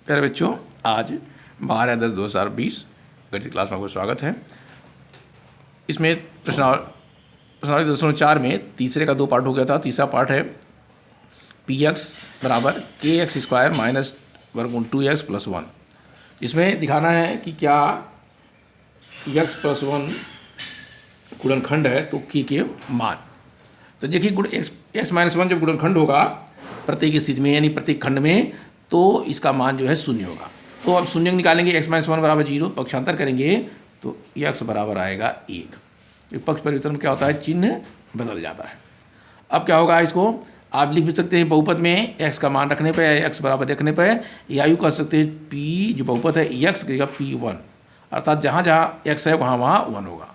प्यारे बच्चों, आज 12/10/2020 गणित क्लास में आपका स्वागत है। इसमें प्रश्नावली 2.4 में तीसरे का 2 पार्ट हो गया था। तीसरा पार्ट है पी एक्स बराबर के एक्स स्क्वायर माइनस वर्गमूल 2x + 1। इसमें दिखाना है कि क्या x + 1 गुणनखंड है तो के मान। तो देखिए x - 1 जब गुणनखंड होगा प्रत्येक स्थिति में यानी प्रत्येक खंड में, तो इसका मान जो है शून्य होगा। तो अब शून्य निकालेंगे, x - 1 बराबर 0, पक्षांतर करेंगे तो x बराबर आएगा 1। पक्ष परिवर्तन में क्या होता है, चिन्ह बदल जाता है। अब क्या होगा, इसको आप लिख भी सकते हैं बहुपद में x का मान रखने पर या x बराबर रखने पर, या यूँ कह सकते हैं p जो बहुपद है x का p1, अर्थात जहाँ जहाँ x है वहाँ वहाँ 1 होगा।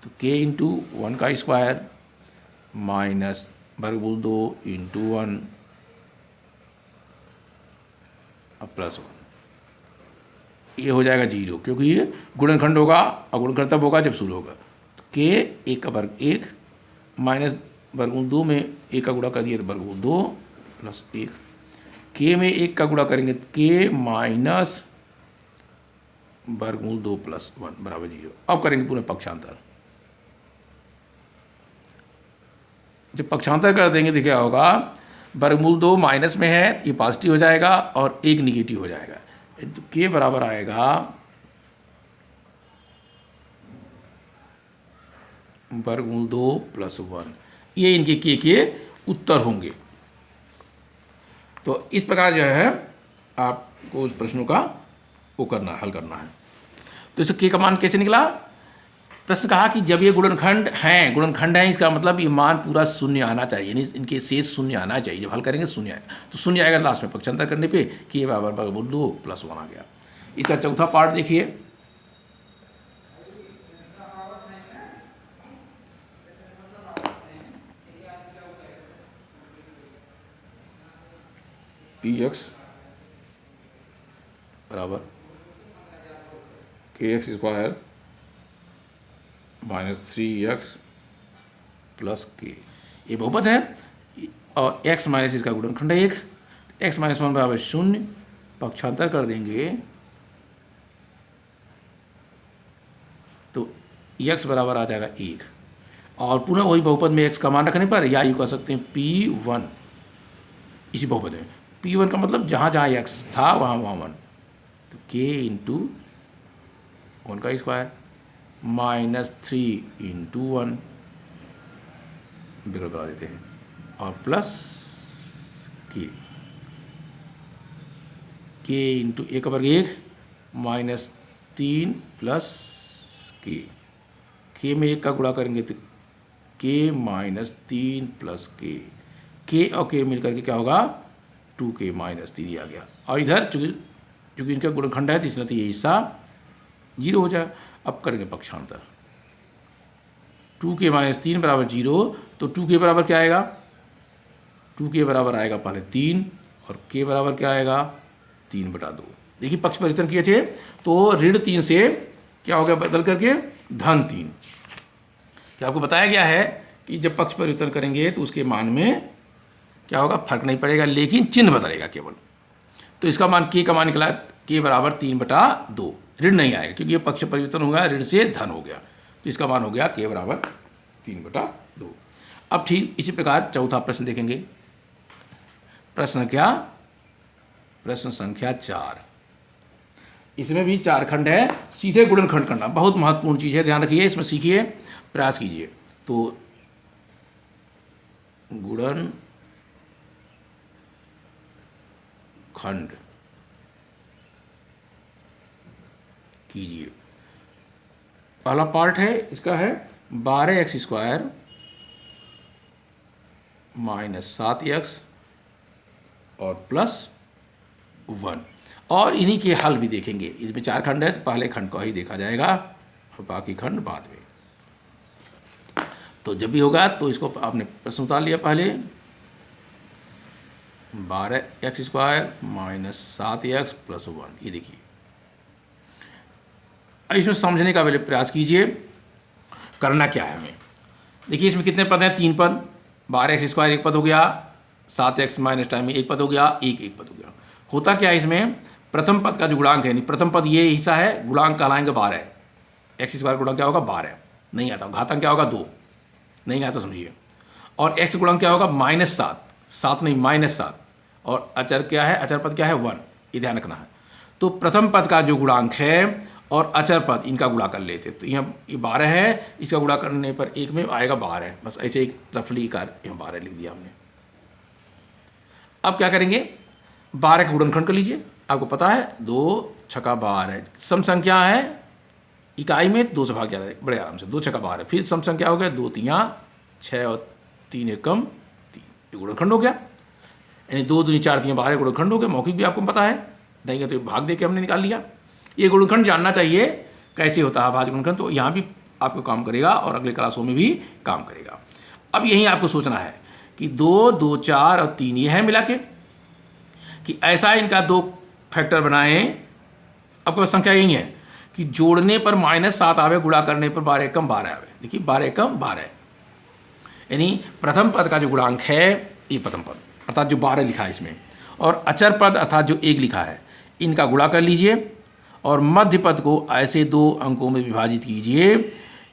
तो k × 1 का स्क्वायर माइनस वर्गमूल 2 × 1 अब +1, ये हो जाएगा 0, क्योंकि ये गुणनखंड होगा और गुणनखंड तब होगा जब शून्य होगा। तो k 1 का वर्ग 1 माइनस वर्गमूल 2 में 1 का गुणा कर दिया तो वर्गमूल 2 + 1। k में 1 का गुणा करेंगे तो k माइनस वर्गमूल 2 + 1 बराबर 0। अब करेंगे पूरा पक्षांतर। जब पक्षांतर कर देंगे तो क्या होगा, वर्गमूल 2 माइनस में है, ये पॉजिटिव हो जाएगा और 1 निगेटिव हो जाएगा। तो k बराबर आएगा वर्गमूल 2 + 1। ये इनके k के उत्तर होंगे। तो इस प्रकार जो है आपको उस प्रश्नों का हल करना है। तो इस k का मान कैसे निकला? प्रश्न कहा कि जब ये गुणनखंड है, इसका मतलब ये मान पूरा शून्य आना चाहिए, यानी इनके शेष शून्य आना चाहिए। जब हल करेंगे शून्य आएगा, तो शून्य आएगा लास्ट में पक्षांतर करने पे कि ये बराबर वर्गमूल 2 + 1 आ गया। इसका चौथा पार्ट देखिए, पी एक्स बराबर के x square minus 3x + k, ये बहुपद है और x माइनस इसका गुणनखंड है 1। x - 1 बराबर 0, पक्षांतर कर देंगे तो x बराबर आ जाएगा 1। और पुनः वही बहुपद में x का मान रखने पर या यूँ कह सकते हैं p1, इसी बहुपद में p1 का मतलब जहाँ जहाँ x था वहाँ वहाँ 1। तो k × 1 का स्क्वायर माइनस 3 × 1 बिल्कुल बता देते हैं और प्लस k × 1 का वर्ग 1 माइनस 3 + k में 1 का गुणा करेंगे तो k माइनस 3 + k और k मिलकर के क्या होगा 2k माइनस 3 आ गया। और इधर चूँकि इनका गुणनखंड है तो इसलिए तो ये हिस्सा 0 हो जाए। अब करेंगे पक्षांतर, 2k - 3 बराबर 0, तो 2k बराबर क्या आएगा, 2k बराबर आएगा पहले 3 और k बराबर क्या आएगा 3/2। देखिए पक्ष परिवर्तन किए थे तो -3 से क्या हो गया बदल करके -3। क्या आपको बताया गया है कि जब पक्ष परिवर्तन करेंगे तो उसके मान में क्या होगा, फर्क नहीं पड़ेगा, लेकिन चिन्ह बदलेगा केवल। तो इसका मान k का मान निकला k बराबर 3/2, ऋण नहीं आएगा क्योंकि ये पक्ष परिवर्तन हो गया, ऋण से धन हो गया, तो इसका मान हो गया k बराबर 3/2। अब ठीक इसी प्रकार चौथा प्रश्न देखेंगे। प्रश्न संख्या 4। इसमें भी 4 खंड है, सीधे गुणनखंड करना बहुत महत्वपूर्ण चीज़ है, ध्यान रखिए, इसमें सीखिए, प्रयास कीजिए। तो गुणनखंड कीजिए। पहला पार्ट है इसका है 12x² माइनस 7x और +1, और इन्हीं के हल भी देखेंगे। इसमें 4 खंड है तो पहले खंड को ही देखा जाएगा और बाकी खंड बाद में। तो जब भी होगा तो इसको आपने प्रश्न उतार लिया पहले, 12x² माइनस 7x + 1, ये देखिए। अब इसमें समझने का पहले प्रयास कीजिए, करना क्या है हमें। देखिए इसमें कितने पद हैं, 3 पद, 12x² एक पद हो गया, 7x - टाइम में एक पद हो गया, एक पद हो गया। होता क्या है इसमें, प्रथम पद का जो गुणांक है, प्रथम पद ये हिस्सा है, गुणांक कहलाएंगे 12। एक्स स्क्वायर गुणांक क्या होगा 12, नहीं आता। घातांक क्या होगा 2, नहीं आता समझिए। और एक्स गुणांक क्या होगा -7, 7 नहीं -7। और अचर क्या है, अचर पद क्या है 1, ये ध्यान रखना है। तो प्रथम पद का जो गुणांक है और अचर पद, इनका गुणा कर लेते, तो यहाँ ये 12 है, इसका गुणा करने पर एक में आएगा 12, बस ऐसे एक रफली कार यहाँ 12 लिख दिया हमने। अब क्या करेंगे, 12 का गुणनखंड कर लीजिए। आपको पता है 2 छक्का 12 है, सम संख्या है, इकाई में 2 से भाग जाता है बड़े आराम से, 2 छक्का 12। फिर सम संख्या हो गया 2 तियाँ 6 और 3 एकम 3, ये गुणनखंड हो गया। यानी 2 दूनी 4 तियाँ 12 गुणनखंड हो गया। मौखिक भी आपको पता है, नहीं है तो भाग दे के हमने निकाल लिया। ये गुणनखंड जानना चाहिए कैसे होता है भाज्य गुणनखंड, तो यहाँ भी आपको काम करेगा और अगले क्लासों में भी काम करेगा। अब यही आपको सोचना है कि 2, 2, 4 और 3 ये है मिला के, कि ऐसा इनका 2 फैक्टर बनाएं। आपके पास संख्या यही है कि जोड़ने पर -7 आवे, गुणा करने पर 12 एकम 12 आवे। देखिए 12 एकम 12, यानी प्रथम पद का जो गुणांक है ये प्रथम पद अर्थात जो 12 लिखा है इसमें, और अचर पद अर्थात जो 1 लिखा है, इनका गुणा कर लीजिए और मध्य पद को ऐसे 2 अंकों में विभाजित कीजिए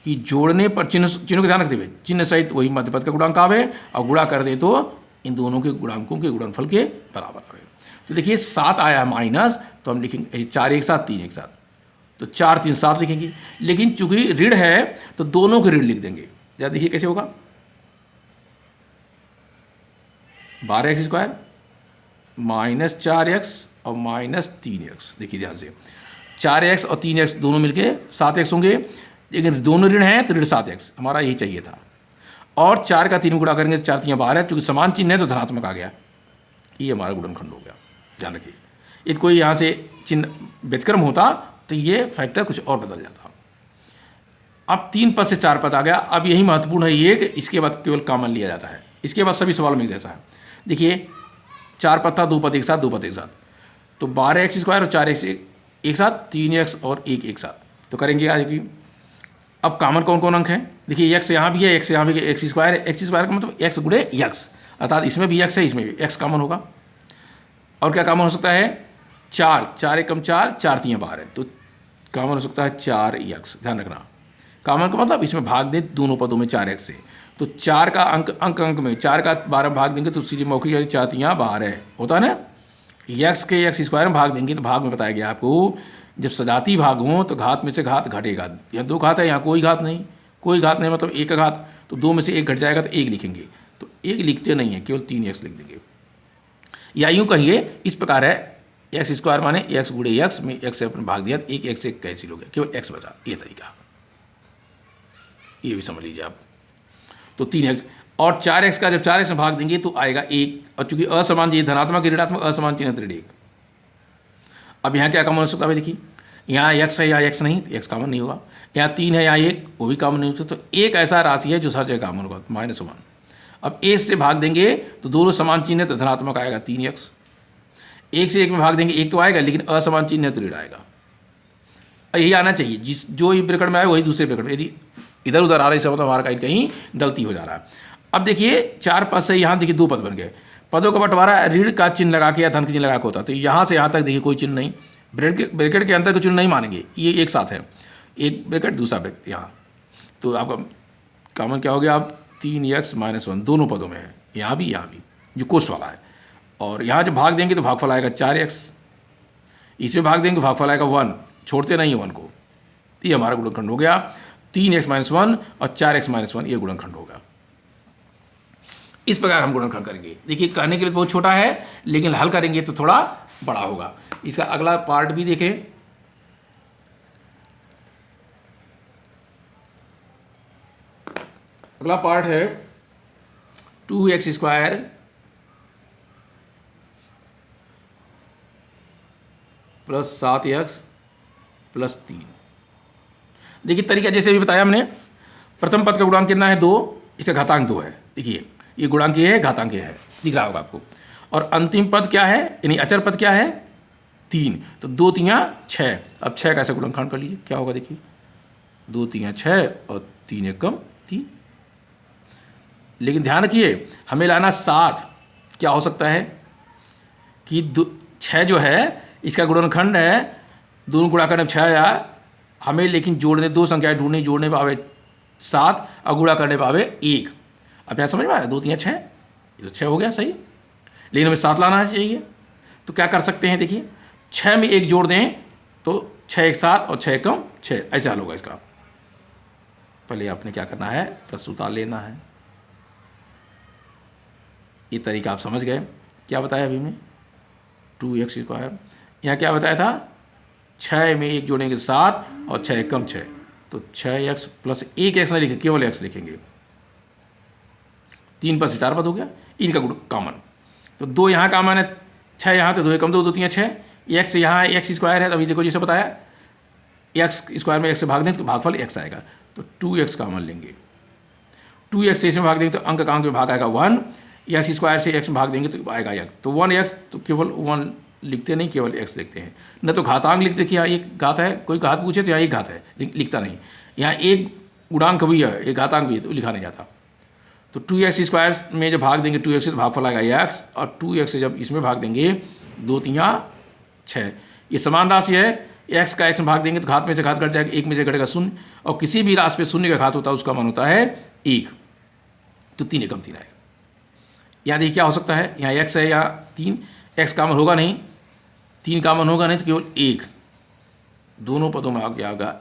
कि जोड़ने पर चिन्हों के ध्यान रखते हुए चिन्ह सहित वही मध्य पद का गुणांक आवे, और गुणा कर दे तो इन दोनों के गुणांकों के गुणनफल के बराबर आवे। तो देखिए 7 आया माइनस, तो हम लिखेंगे 4 एक साथ 3 एक साथ, तो 4 3 7 लिखेंगे। लेकिन चूंकि ऋण है तो दोनों के ऋण लिख देंगे। जरा देखिए कैसे होगा, 12x स्क्वायर -4x और -3x। देखिए ध्यान से 4x और 3x दोनों मिलके 7x होंगे, लेकिन दोनों ऋण हैं तो ऋण 7x हमारा यही चाहिए था। और 4 का 3 गुणा करेंगे तो 4 3 12, चूँकि समान चिन्ह है तो धनात्मक आ गया, ये हमारा गुणनखंड हो गया। ध्यान रखिए, यदि कोई यहाँ से चिन्ह व्यतिक्रम होता तो ये फैक्टर कुछ और बदल जाता। अब 3 पद से 4 पद आ गया। अब यही महत्वपूर्ण है ये कि इसके बाद केवल कॉमन लिया जाता है, इसके बाद सभी सवाल में जैसा है। देखिए 4 पद था, 2 पद एक साथ, 2 पद एक साथ, तो 12x स्क्वायर और 4x एक साथ, 3x और 1 एक साथ, तो करेंगे आज की। अब कॉमन कौन कौन अंक हैं, देखिए x यहाँ भी है, x यहाँ भी है, x स्क्वायर है। x स्क्वायर का मतलब x गुणे x, अर्थात इसमें भी x है, इसमें भी x कॉमन होगा। और क्या कॉमन हो सकता है, 4 4 एकम 4 4 3 12, तो कॉमन हो सकता है 4x। ध्यान रखना, कॉमन का मतलब इसमें भाग दें दोनों पदों में 4x से, तो 4 का अंक में 4 का 12 भाग देंगे तो सीधे मौखिक 4 3 12 होता है ना। x के x स्क्वायर में भाग देंगे तो भाग में बताया गया आपको, जब सजाती भाग हो तो घात में से घात घटेगा। यहाँ 2 घात है, यहाँ कोई घात नहीं, कोई घात नहीं मतलब 1 का घात, तो 2 में से 1 घट जाएगा तो 1 लिखेंगे, तो 1 लिखते नहीं है, केवल 3x लिख देंगे। या यूँ कहिए इस प्रकार है, एक्स स्क्वायर माने x गुणे x में x से अपने भाग दिया, 1 x से कैंसिल हो गया, केवल x बचा, ये तरीका, ये भी समझ लीजिए आप। तो 3x और 4x का जब 4x में भाग देंगे तो आएगा 1, और चूंकि असमान चिन्ह धनात्मक ऋणात्मक असमान चिन्ह ऋण 1। अब यहाँ क्या कॉमन हो सकता है देखिए, यहाँ x है, यहाँ x नहीं तो x कॉमन नहीं होगा, यहाँ 3 है, यहाँ 1 वो भी कॉमन नहीं हो सकता। तो एक ऐसा राशि है जो हर जगह कॉमन होगा, -1। अब a से भाग देंगे तो दोनों समान चिन्ह है तो धनात्मक आएगा 3x, 1 से 1 में भाग देंगे 1 तो आएगा, लेकिन असमान चिन्ह है तो ऋण आएगा। यही आना चाहिए, जिस जो ही ब्रैकेट में आए वही दूसरे ब्रैकेट में, यदि इधर उधर आ रहा है इसका मतलब हमारा कहीं कहीं गलती हो जा रहा है। अब देखिए 4 पद से यहाँ देखिए 2 पद बन गए, पदों का बंटवारा ऋण का चिन्ह लगा के या धन का चिन्ह लगा के होता, तो यहाँ से यहाँ तक देखिए कोई चिन्ह नहीं, ब्रैकेट के अंदर का चिन्ह नहीं मानेंगे, ये एक साथ है, एक ब्रैकेट दूसरा ब्रैकेट यहाँ, तो आपका कॉमन क्या हो गया, अब 3x - 1 दोनों पदों में है, यहाँ भी जो कोष्ठ वाला है। और यहाँ जब भाग देंगे तो भागफल आएगा 4x, इसमें भाग देंगे भागफल आएगा 1, छोड़ते नहीं है 1 को, ये हमारा गुणनखंड हो गया। 3x - 1 और 4x - 1 ये गुणनखंड होगा। इस प्रकार हम गुणनखंड करेंगे। देखिए कहने के लिए बहुत छोटा है, लेकिन हल करेंगे तो थोड़ा बड़ा होगा। इसका अगला पार्ट भी देखें, अगला पार्ट है 2x square plus 7x plus 3। देखिए तरीका जैसे भी बताया हमने, प्रथम पद का गुणांक कितना है 2, इसका घातांक 2 है। देखिए ये गुणांक ये है, घातांक ये है, दिख रहा होगा आपको। और अंतिम पद क्या है, यानी अचर पद क्या है 3, तो 2 3 6। अब 6 का ऐसा गुणनखंड कर लीजिए, क्या होगा देखिए, 2 3 6 और 3 एकम 3। लेकिन ध्यान रखिए हमें लाना 7, क्या हो सकता है कि 6 जो है इसका गुणनखंड है, दोनों गुणा करने पर 6 आया हमें, लेकिन जोड़ने दो संख्याएं ढूंढनी, जोड़ने पर आवे 7 और गुणा करने पर आवे 1। अब यहाँ समझ में आया, 2 3 6, ये तो 6 हो गया सही, लेकिन हमें 7 लाना चाहिए। तो क्या कर सकते हैं, देखिए 6 में 1 जोड़ दें तो 6 1 7 और 6 कम 6, ऐसा हल होगा इसका। पहले आपने क्या करना है, प्रस्तुता लेना है। ये तरीका आप समझ गए। क्या बताया अभी हमने, 2x²। यहाँ क्या बताया था, 6 में 1 जोड़ेंगे 7 और 6 कम 6, तो 6x प्लस 1x नहीं लिखेंगे, केवल x लिखेंगे। 3 पर से 4 पद हो गया, इनका कॉमन। तो 2 यहाँ कॉमन है, 6 यहाँ, तो 2 कम 2 2 3 6, x यहाँ x² है। तो अभी देखो जैसे बताया, x² में x से भाग दें तो भागफल x आएगा, तो 2x कॉमन लेंगे। 2x से इसमें भाग देंगे तो अंक का अंक में भाग आएगा 1, x² से x में भाग देंगे तो आएगा x, तो 1x, तो केवल 1 लिखते नहीं, केवल x लिखते हैं। न तो घातांक लिखते कि यहाँ एक घात है, कोई घात पूछे तो यहाँ एक घात है, लिखता नहीं। यहाँ एक गुणांक भी है, एक घातांक भी है, तो लिखा नहीं जाता। तो 2x² में जब भाग देंगे 2x से तो भागफल आएगा x, और 2x से जब इसमें भाग देंगे 2 3 6, ये समान राशि है, x का x में भाग देंगे तो घात में से घात कट जाएगा, 1 में से घटेगा 0, और किसी भी राशि पे 0 का घात होता है उसका मान होता है 1, तो 3 एकम 3 आएगा। यहाँ देखिए क्या हो सकता है, यहाँ x है, यहाँ 3, x कामन होगा नहीं, 3 कामन होगा नहीं, तो केवल 1, दोनों पदों में आगे आएगा,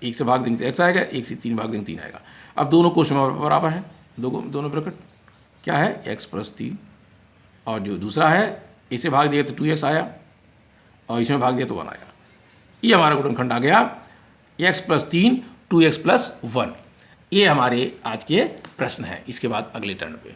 1 से भाग देंगे तो x आएगा, 1 से 3 भाग देंगे 3 आएगा। अब दोनों कोश में बराबर है, दोनों ब्रैकेट क्या है, x प्लस 3, और जो दूसरा है इसे भाग दिया तो 2x आया, और इसमें भाग दिया तो 1 आया। ये हमारा गुणनखंड आ गया, x प्लस 3 2x प्लस 1। ये हमारे आज के प्रश्न हैं। इसके बाद अगले टर्न पे